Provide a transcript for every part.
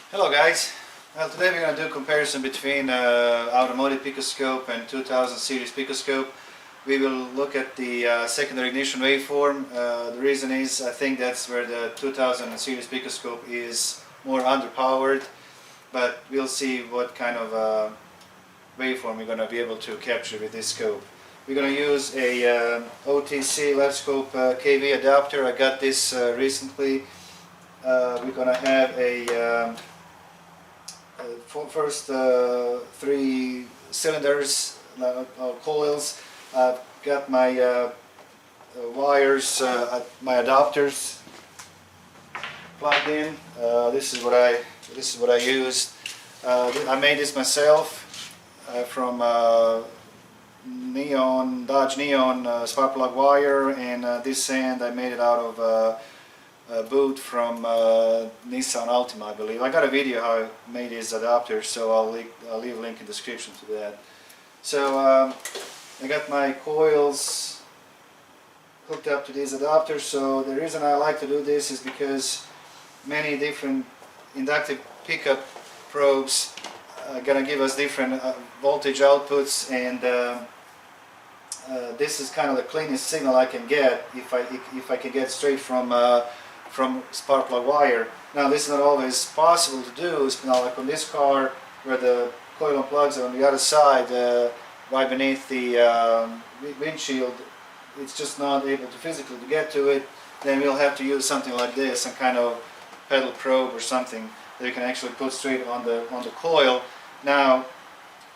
Hello guys. Well, today we're going to do a comparison between Automotive Picoscope and 2000 series Picoscope. We will look at the secondary ignition waveform. The reason is I think that's where the 2000 series Picoscope is more underpowered, but we'll see what kind of waveform we're going to be able to capture with this scope. We're going to use a OTC left scope KV adapter. I got this recently. We're going to have a first 3 cylinders, coils. I've got my wires, my adapters plugged in. This is what I used. I made this myself from Dodge Neon spark plug wire, and this end I made it out of a boot from Nissan Altima, I believe. I got a video how I made this adapter, so I'll leave a link in the description to that. So I got my coils hooked up to these adapters. So the reason I like to do this is because many different inductive pickup probes are gonna give us different voltage outputs, and this is kind of the cleanest signal I can get if I can get straight from spark plug wire. Now this is not always possible to do. It's now like on this car where the coil and plugs are on the other side, right beneath the windshield. It's just not able to physically to get to it. Then we'll have to use something like this, some kind of pedal probe or something that you can actually put straight on the coil. Now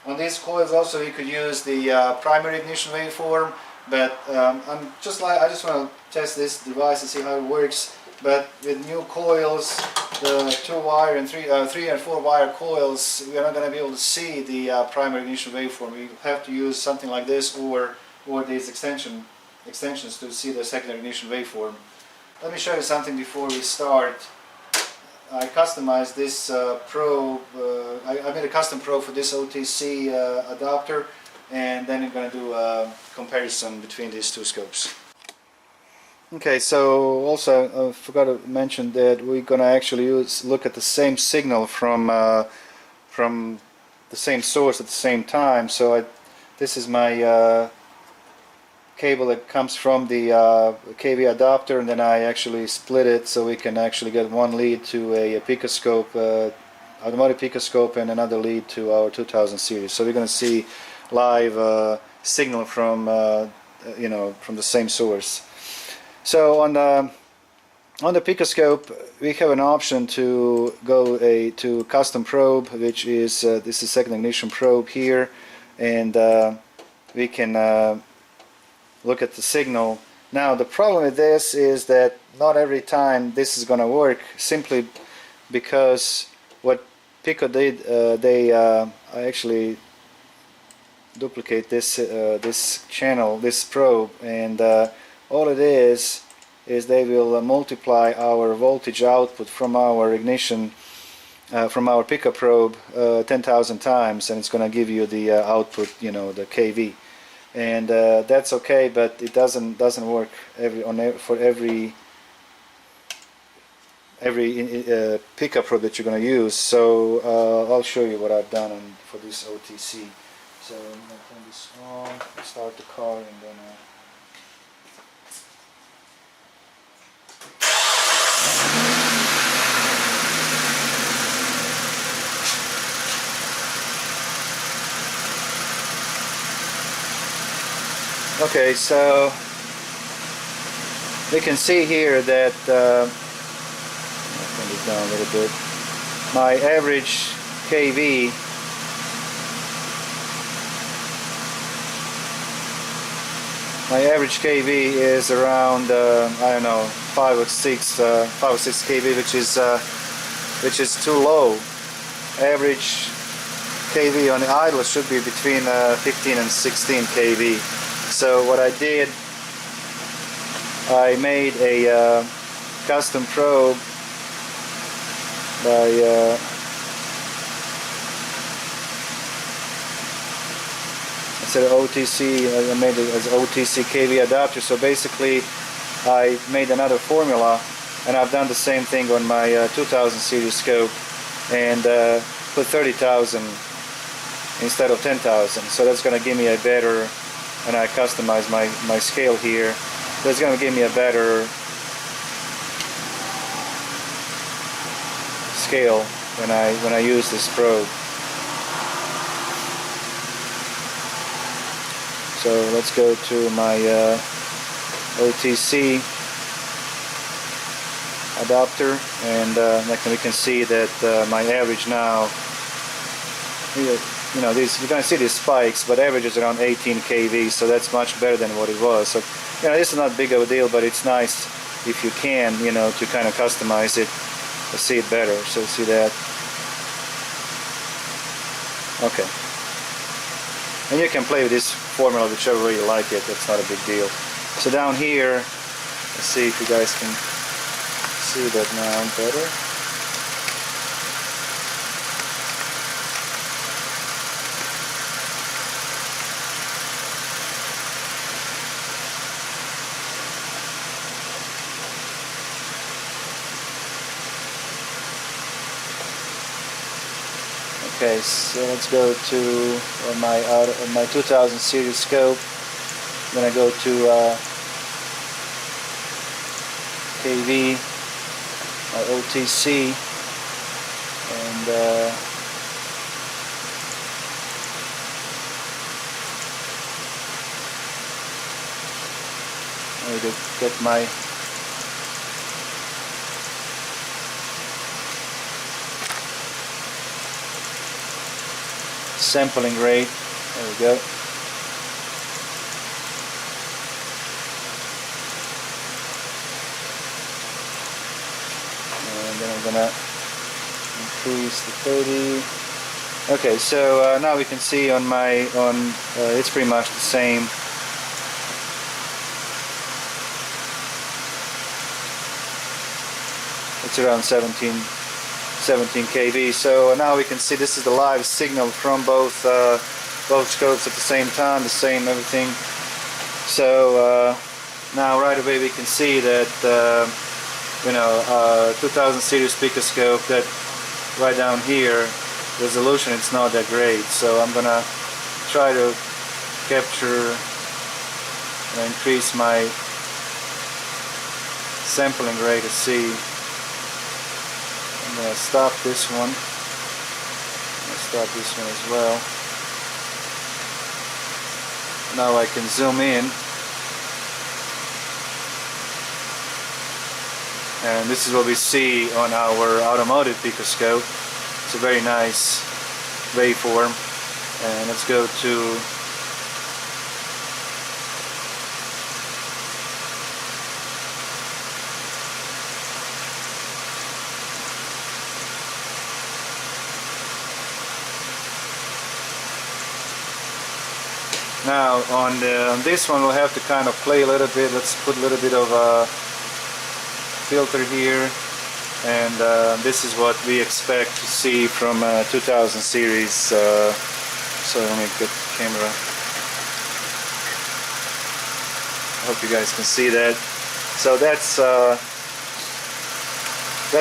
on these coils also you could use the primary ignition waveform, but I just want to test this device and see how it works. But with new coils, the 2-wire and 3 and 4-wire coils, we are not going to be able to see the primary ignition waveform. We have to use something like this or these extensions to see the secondary ignition waveform. Let me show you something before we start. I customized this probe. I made a custom probe for this OTC adapter, and then I'm going to do a comparison between these two scopes. Okay, so also I forgot to mention that we're going to actually look at the same signal from the same source at the same time. So this is my cable that comes from the KV adapter, and then I actually split it so we can actually get one lead to a Picoscope, Automotive Picoscope, and another lead to our 2000 series. So we're going to see live signal from from the same source. So on the Picoscope we have an option to go to custom probe, which is this is second ignition probe here, and we can look at the signal. Now the problem with this is that not every time this is going to work, simply because what Pico did, I actually duplicate this channel, this probe, and all it is they will multiply our voltage output from our ignition, from our pickup probe 10,000 times, and it's going to give you the output, the KV, and that's okay, but it doesn't work for every pickup probe that you're going to use. So I'll show you what I've done for this OTC. So I'm going to turn this on, start the car, and then okay, so we can see here that I'll turn this down a little bit. My average KV is around I don't know, 5 or 6 kV, which is too low. Average KV on the idle should be between 15 and 16 kV. So what I did, I made a custom probe by instead of OTC, I made it as OTC KV adapter. So basically I made another formula, and I've done the same thing on my 2000 series scope. and put 30,000 instead of 10,000. So that's going to give me a better, and I customize my scale here. That's going to give me a better scale when I use this probe. So let's go to my OTC adapter, and like we can see that my average now, you know, these, you're going to see these spikes, but average is around 18 kV, so that's much better than what it was. So, you know, this is not big of a deal, but it's nice if you can, you know, to kind of customize it to see it better. So see that? Okay. And you can play with this formula whichever way you like it. That's not a big deal. So down here, let's see if you guys can see that now better. Okay, so let's go to my 2000 series scope. I'm gonna go to KV, my OTC, and I need to get my sampling rate. There we go. And then I'm gonna increase the 30. Okay, so now we can see on my it's pretty much the same. It's around 17 kV. So now we can see this is the live signal from both scopes at the same time, the same everything. So now right away we can see that you know, 2000 series Picoscope, that right down here resolution, it's not that great. So I'm gonna try to capture and increase my sampling rate to see. I'm going to stop this one. I'm going to stop this one as well. Now I can zoom in. And this is what we see on our Automotive Picoscope. It's a very nice waveform. And let's go to now on this one we'll have to kind of play a little bit. Let's put a little bit of a filter here, and this is what we expect to see from 2000 series. So let me get the camera. I hope you guys can see that. So that's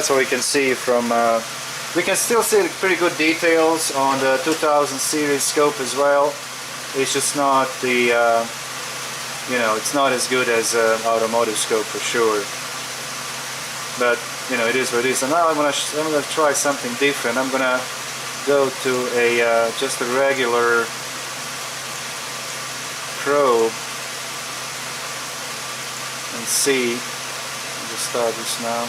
what we can see from. We can still see pretty good details on the 2000 series scope as well. It's just not the, you know, it's not as good as Automotive scope for sure. But you know, it is what it is. And now I'm gonna try something different. I'm gonna go to a just a regular probe and see. I'll just start this now.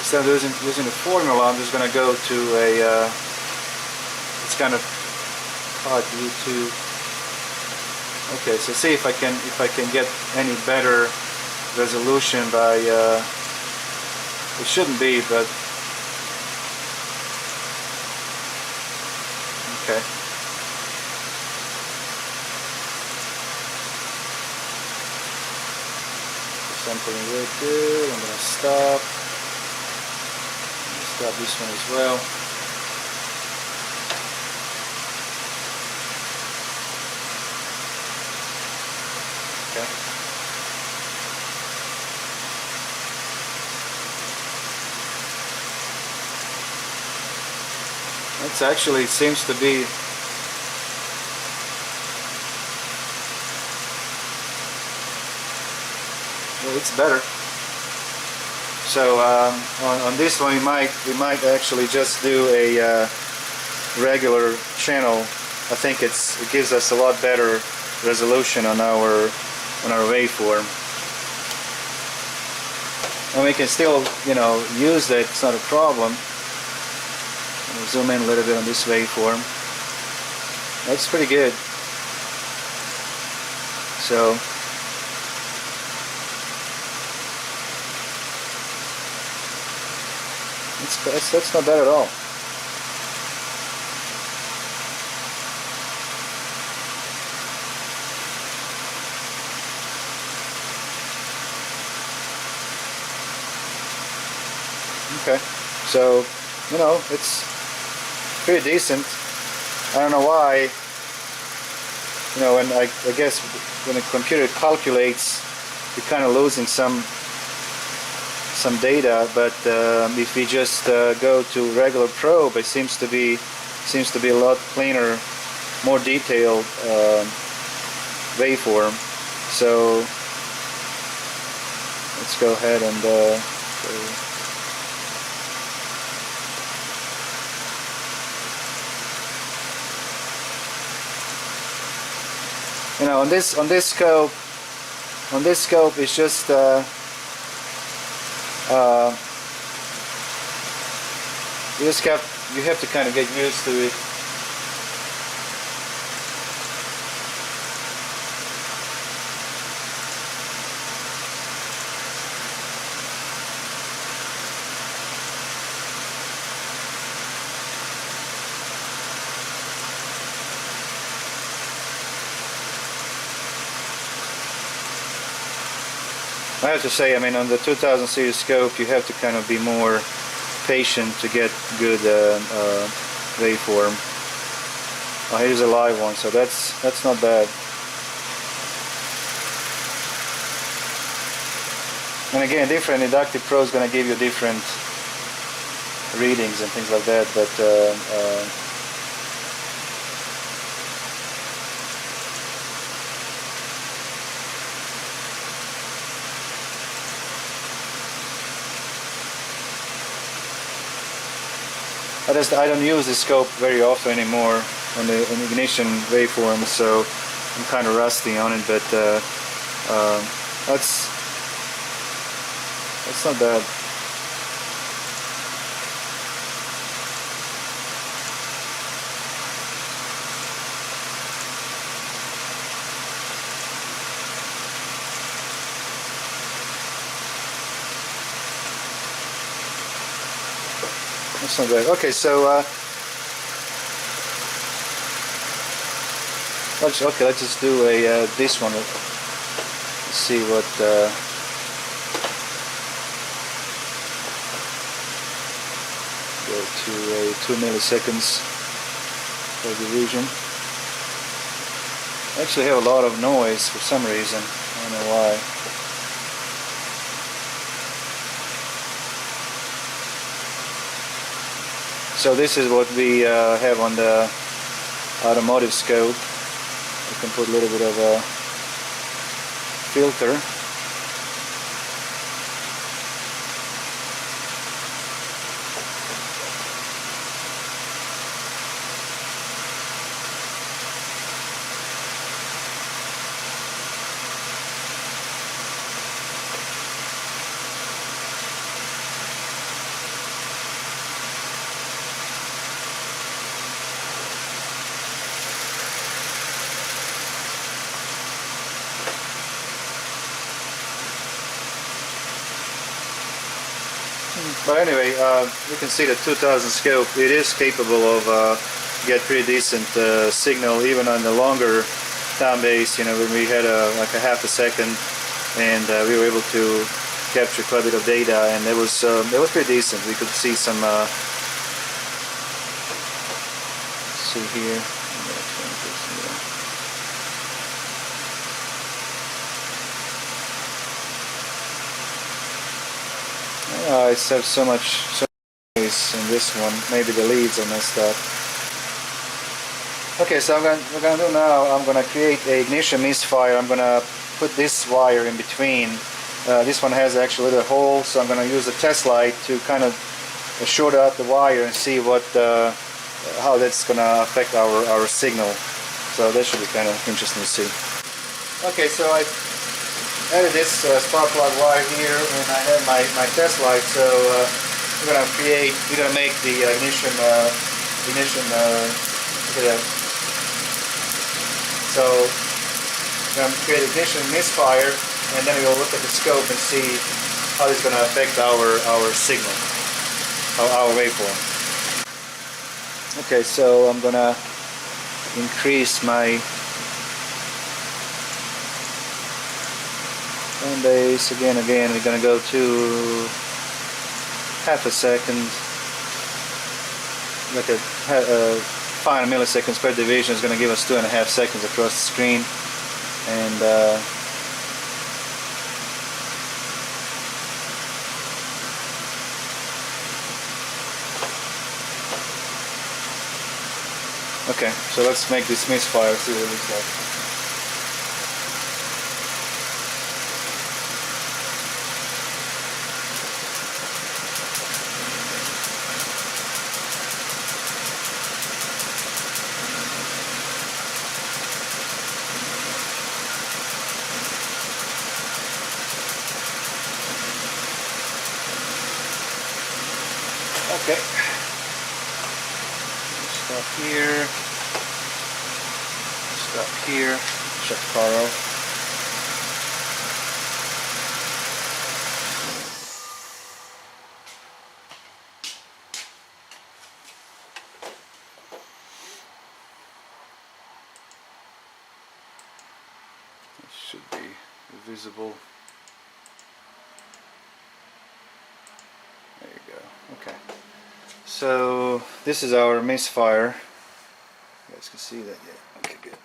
Instead of using the formula, I'm just gonna go to a. It's kind of hard to. Okay, so see if I can get any better resolution by. It shouldn't be, but okay. Sampling right there. I'm gonna stop. Stop this one as well. Okay. It actually seems to be. Well, it's better. So on this one, we might actually just do a regular channel. I think it gives us a lot better resolution on our waveform, and we can still, you know, use that. It's not a problem. I'll zoom in a little bit on this waveform. That's pretty good. So that's not bad at all. Okay, so, you know, it's pretty decent. I don't know why, you know, and I guess when a computer calculates, you're kind of losing some data, but if we just go to regular probe, it seems to be a lot cleaner, more detailed waveform. So let's go ahead and you know, on this scope it's just you have to kind of get used to it. I have to say, I mean, on the 2000 series scope, you have to kind of be more patient to get good waveform. Oh, here's a live one, so that's not bad. And again, different inductive probe is going to give you different readings and things like that, but I don't use the scope very often anymore on the ignition waveform, so I'm kind of rusty on it, but that's not bad. That's not bad. Okay, so let's just do a this one. Let's see what go to a 2 milliseconds for division. I actually have a lot of noise for some reason. I don't know why. So this is what we have on the Automotive scope. You can put a little bit of a filter. But anyway, you can see the 2000 scope, it is capable of get pretty decent signal even on the longer time base, you know, when we had like a half a second, and we were able to capture quite a bit of data, and it was pretty decent. We could see some see here. I have so much noise in this one. Maybe the leads are messed up. Okay, so what I'm gonna do now, I'm gonna create a ignition misfire. I'm gonna put this wire in between. This one has actually a little hole, so I'm gonna use a test light to kind of short out the wire and see what how that's gonna affect our signal. So that should be kind of interesting to see. Okay, so I added this spark plug wire here, and I have my test light. So we're gonna make the ignition look at that. So we're gonna create ignition misfire, and then we'll look at the scope and see how it's gonna affect our signal, our waveform. Okay, so I'm gonna increase my phone base again. We're gonna go to half a second, like a 5 milliseconds per division is going to give us 2.5 seconds across the screen, and okay, so let's make this misfire, see what it looks like. Okay, stop here, shut the car off. It should be visible. There you go, okay. So this is our misfire. You guys can see that, yeah. Okay, good.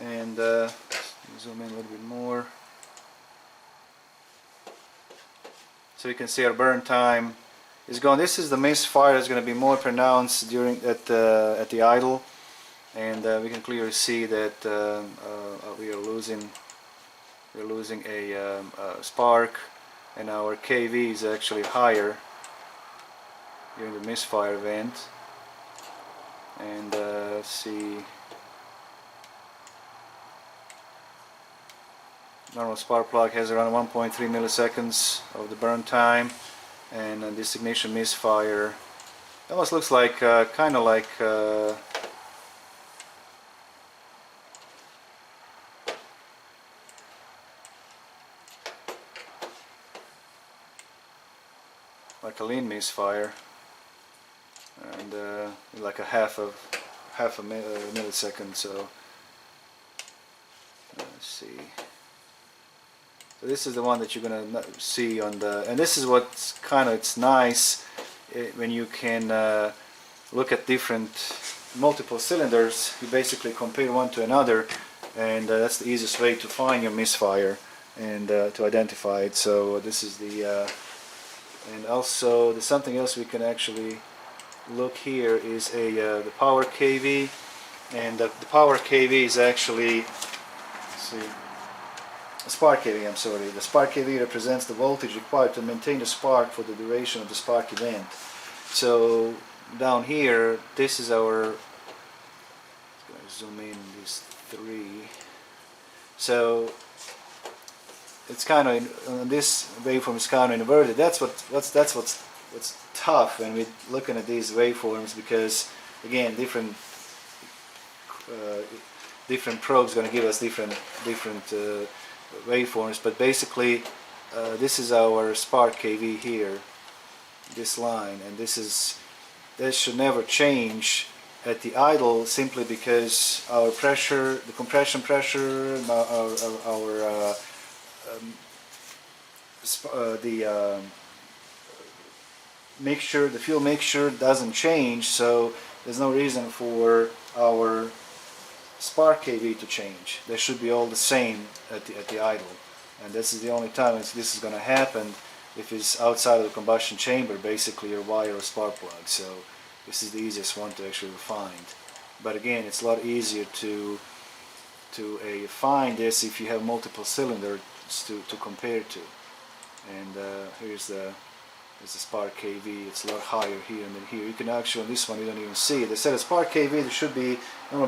And zoom in a little bit more. So you can see our burn time is gone. This is the misfire is going to be more pronounced during at the idle, and we can clearly see that we are losing a spark. And our KV is actually higher during the misfire event. And let's see, normal spark plug has around 1.3 milliseconds of the burn time, and this ignition misfire almost looks like kind of like a lean misfire, and like a half a millisecond. So let's see. So this is the one that you're gonna see on the, and this is what's it's nice when you can look at multiple cylinders. You basically compare one to another, and that's the easiest way to find your misfire and to identify it. So this is the and also there's something else we can actually look here is the power KV, and the power KV is actually, let's see, the spark KV, I'm sorry. The spark KV represents the voltage required to maintain the spark for the duration of the spark event. So down here, this is our, let's zoom in these three. So it's kind of, this waveform is kind of inverted. That's what's tough when we're looking at these waveforms, because again, different probes going to give us different waveforms. But basically, this is our spark KV here, this line, and that should never change at the idle, simply because our pressure, the compression pressure, our mixture, the fuel mixture doesn't change, so there's no reason for our spark KV to change. They should be all the same at the idle, and this is the only time this is going to happen if it's outside of the combustion chamber, basically your wire or spark plug. So this is the easiest one to actually find. But again, it's a lot easier to find this if you have multiple cylinders to compare to. And here's the spark kV. It's a lot higher here and then here. You can actually, on this one you don't even see it. They said a spark kV there should be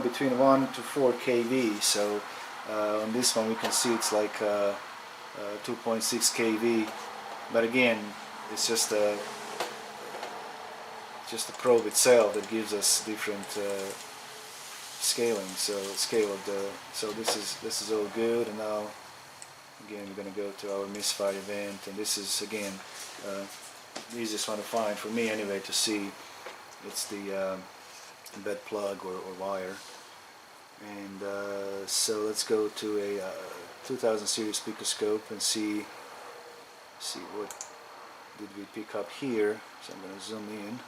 between 1 to 4 kV. So on this one we can see it's like 2.6 kV. But again, it's just the probe itself that gives us different scaling. So this is all good. And now again we're going to go to our misfire event, and this is again the easiest one to find for me anyway to see. It's the bed plug or wire. And so let's go to a 2000 series Picoscope and see what did we pick up here. So I'm going to zoom in.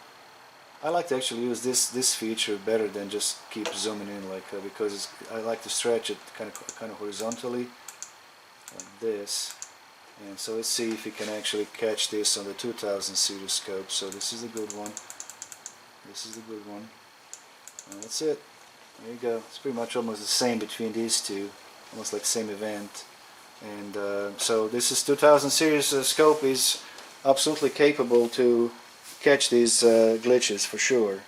I like to actually use this feature better than just keep zooming in, like because I like to stretch it kind of horizontally like this. And so let's see if we can actually catch this on the 2000 series scope. So this is a good one. This is the good one. And that's it. There you go. It's pretty much almost the same between these two, almost like same event. And so this is 2000 series scope is absolutely capable to catch these glitches for sure.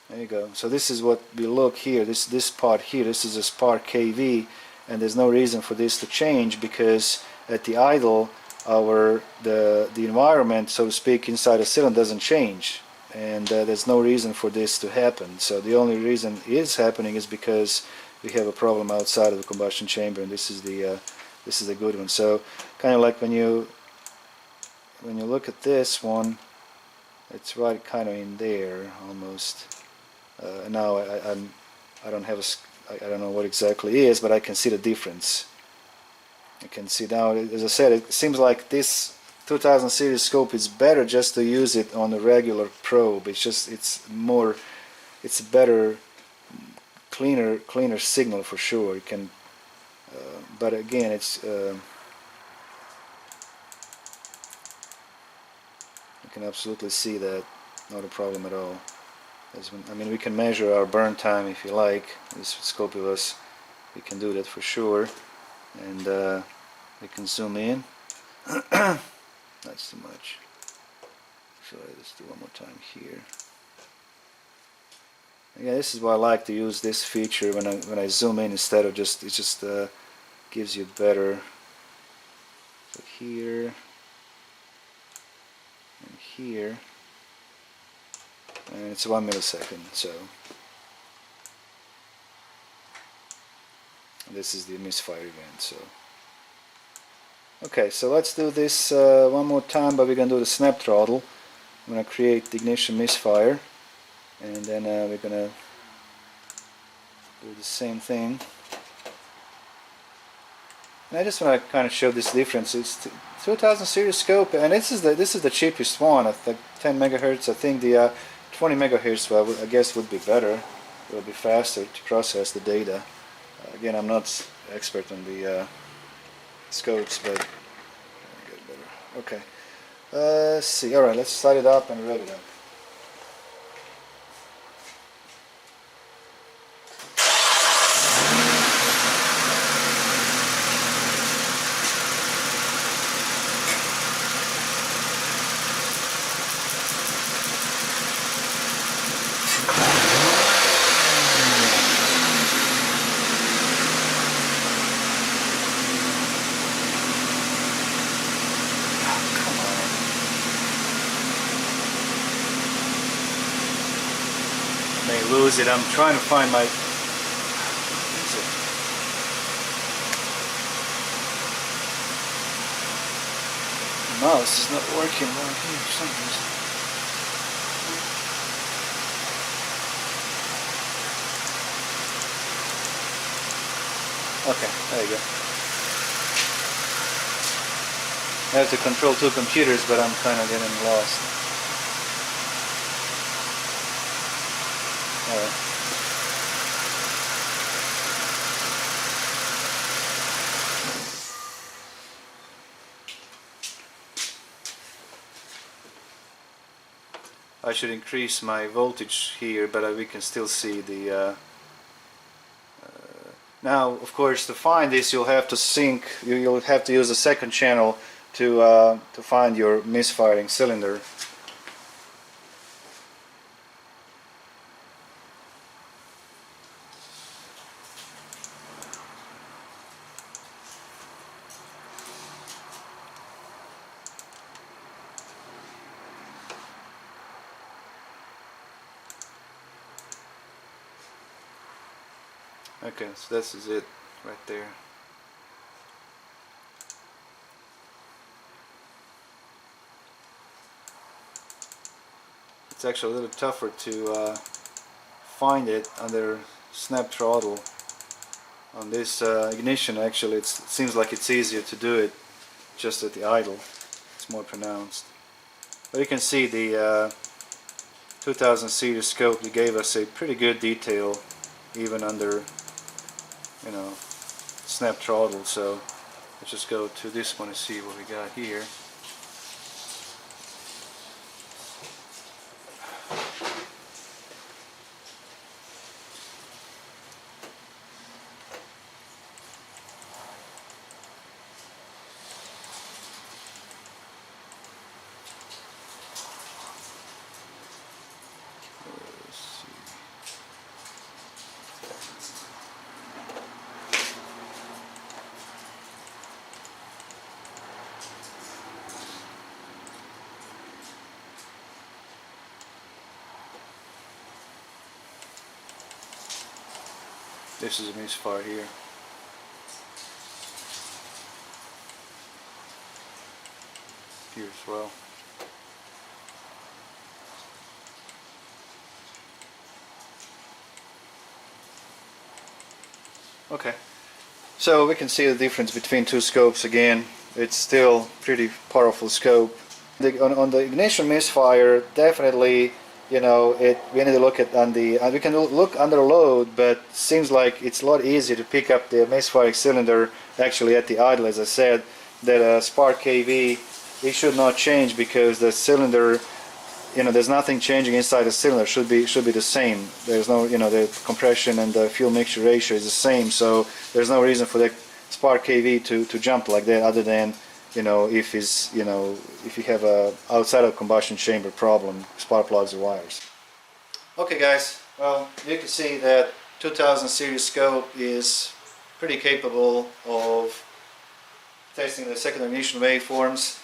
There you go. So this is what we look here. This part here. This is a spark kV, and there's no reason for this to change because at the idle, the environment, so to speak, inside the cylinder doesn't change, and there's no reason for this to happen. So the only reason it is happening is because we have a problem outside of the combustion chamber, and this is the good one. So kind of like when you look at this one, it's right kind of in there almost. Now I don't have I don't know what exactly it is, but I can see the difference. You can see now, as I said, it seems like this 2000 series scope is better just to use it on a regular probe. It's a better, cleaner signal for sure. You can, but again, it's you can absolutely see that, not a problem at all. I mean, we can measure our burn time if you like. This scope of us, we can do that for sure. And we can zoom in. That's too much. So let's do one more time here. Yeah, this is why I like to use this feature when I zoom in instead of just it just gives you better. So here and here, and it's 1 millisecond. So this is the misfire event. So okay, so let's do this one more time, but we're going to do the snap throttle. I'm going to create the ignition misfire, and then we're going to do the same thing. And I just want to kind of show this difference. It's 2000 series scope, and this is the cheapest one at like 10 megahertz. I think the 20 megahertz, well, I guess would be better. It will be faster to process the data. Again, I'm not expert on the scopes, but I get better. Okay, let's see. All right, let's start it up and rev it up. May lose it. I'm trying to find my mouse is not working right here for some reason. Okay, there you go. I have to control two computers, but I'm kind of getting lost. Alright. I should increase my voltage here, but we can still see the now, of course, to find this you'll have to sync, you'll have to use a second channel to find your misfiring cylinder. Okay, so this is it right there. It's actually a little tougher to find it under snap throttle. On this ignition, actually it seems like it's easier to do it just at the idle. It's more pronounced. But you can see the 2000 series scope, they gave us a pretty good detail even under, you know, snap throttle. So let's just go to this one and see what we got here. This is a misfire here. Here as well. Okay, so we can see the difference between two scopes again. It's still pretty powerful scope. On the ignition misfire, definitely, you know, we need to look at on the, we can look under load, but seems like it's a lot easier to pick up the misfiring cylinder actually at the idle. As I said, that spark KV, it should not change because the cylinder, you know, there's nothing changing inside the cylinder. Should be the same. There's no, you know, the compression and the fuel mixture ratio is the same, so there's no reason for the spark KV to jump like that, other than, you know, if you have a outside of combustion chamber problem, spark plugs or wires. Okay guys, well, you can see that 2000 series scope is pretty capable of testing the secondary ignition waveforms.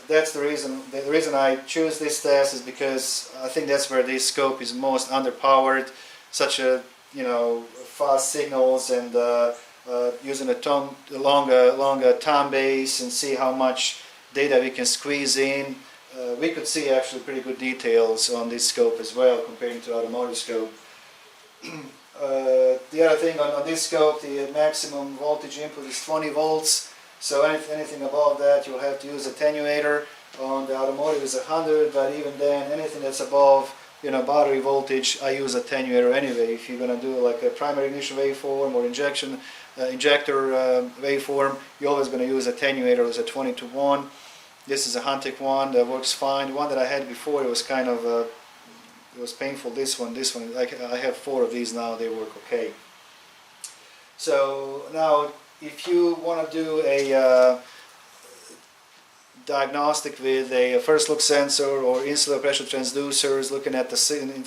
That's the reason. The reason I choose this test is because I think that's where this scope is most underpowered. Such a, you know, fast signals, and using a longer time base and see how much data we can squeeze in. We could see actually pretty good details on this scope as well comparing to automotive scope. The other thing on this scope, the maximum voltage input is 20 volts. So anything above that you'll have to use attenuator. On the automotive is 100, but even then, anything that's above, you know, battery voltage, I use attenuator anyway. If you're going to do like a primary ignition waveform or injector waveform, you're always going to use attenuator. It's a 20-to-1. This is a Huntic one that works fine. The one that I had before, it was kind of it was painful. This one, I have 4 of these now. They work okay. So now, if you want to do a diagnostic with a first look sensor or insular pressure transducers, looking at the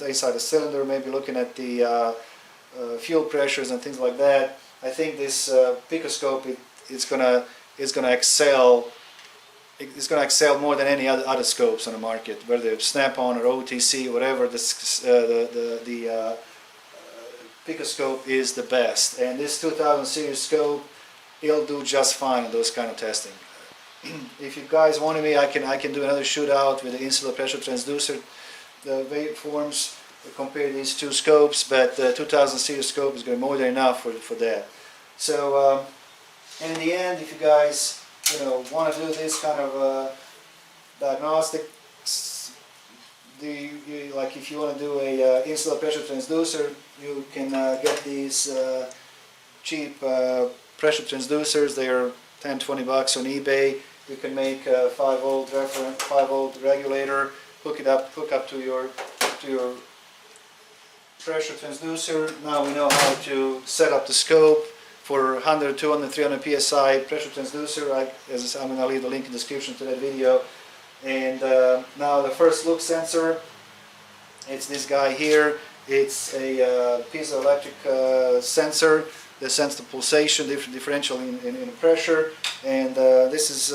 inside the cylinder, maybe looking at the fuel pressures and things like that, I think this Picoscope it's gonna excel. It's gonna excel more than any other scopes on the market, whether it's Snap-on or OTC, whatever. The Picoscope is the best, and this 2000 series scope, it'll do just fine in those kind of testing. If you guys wanted me, I can do another shootout with the insular pressure transducer waveforms, compare these two scopes, but the 2000 series scope is going to be more than enough for that. So in the end, if you guys, you know, want to do this kind of diagnostic, like if you want to do a insular pressure transducer, you can get these cheap pressure transducers. They are $10–20 on eBay. You can make a 5 volt regulator hook up to your pressure transducer. Now we know how to set up the scope for 100, 200, 300 psi pressure transducer. I'm going to leave the link in the description to that video. And now the first look sensor, it's this guy here. It's a piezoelectric sensor that sends the pulsation differential in pressure. And this is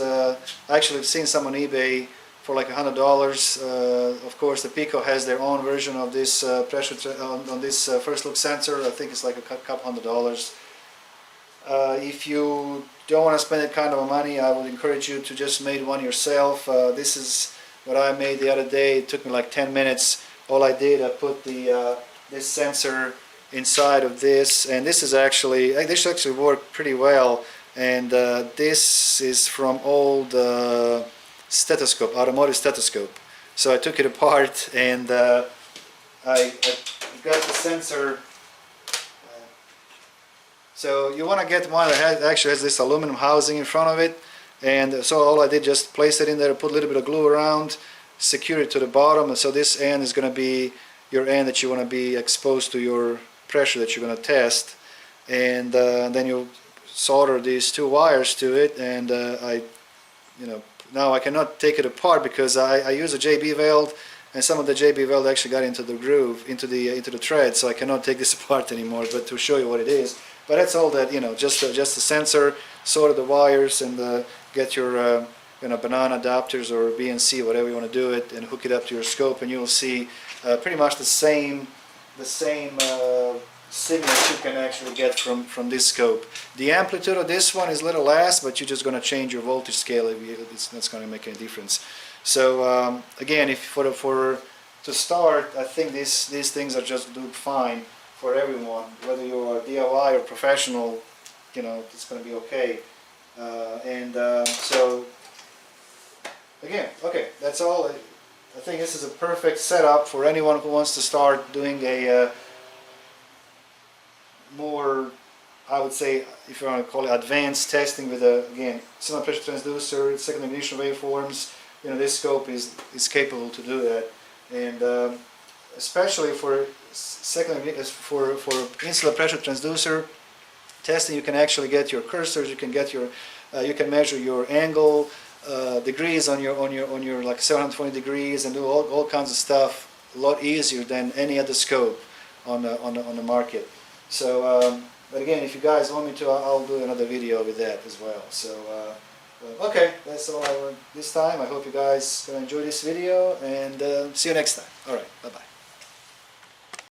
actually I've seen some on eBay for like $100. Of course, the Pico has their own version of this pressure on this first look sensor. I think it's like a couple $100. If you don't want to spend that kind of money, I would encourage you to just make one yourself. This is what I made the other day. It took me like 10 minutes. All I did, I put the this sensor inside of this, and this actually worked pretty well. And this is from old stethoscope, automotive stethoscope. So I took it apart and I got the sensor. So you want to get one that actually has this aluminum housing in front of it, and so all I did, just place it in there, put a little bit of glue around, secure it to the bottom, and so this end is going to be your end that you want to be exposed to your pressure that you're going to test. And then you solder these two wires to it, and now I cannot take it apart because I use a JB weld, and some of the JB weld actually got into the groove, into the thread, so I cannot take this apart anymore. But to show you what it is, but that's all that, just the sensor, solder the wires, and get your banana adapters or BNC, whatever you want to do it, and hook it up to your scope, and you'll see pretty much the same signals you can actually get from this scope. The amplitude of this one is a little less, but you're just going to change your voltage scale. It's not going to make any difference. So again, to start, I think these things are just do fine for everyone, whether you're a DIY or professional. It's going to be okay. So again, okay, that's all. I think this is a perfect setup for anyone who wants to start doing a more, I would say, if you want to call it advanced testing with again, cylinder pressure transducer, second ignition waveforms. This scope is capable to do that, and especially for for insular pressure transducer testing, you can actually get your cursors. You can get your you can measure your angle degrees on your like 720 degrees, and do all kinds of stuff a lot easier than any other scope on the market. So, but again, if you guys want me to, I'll do another video with that as well. So, okay, that's all I want this time. I hope you guys enjoy this video, and see you next time. All right, bye-bye.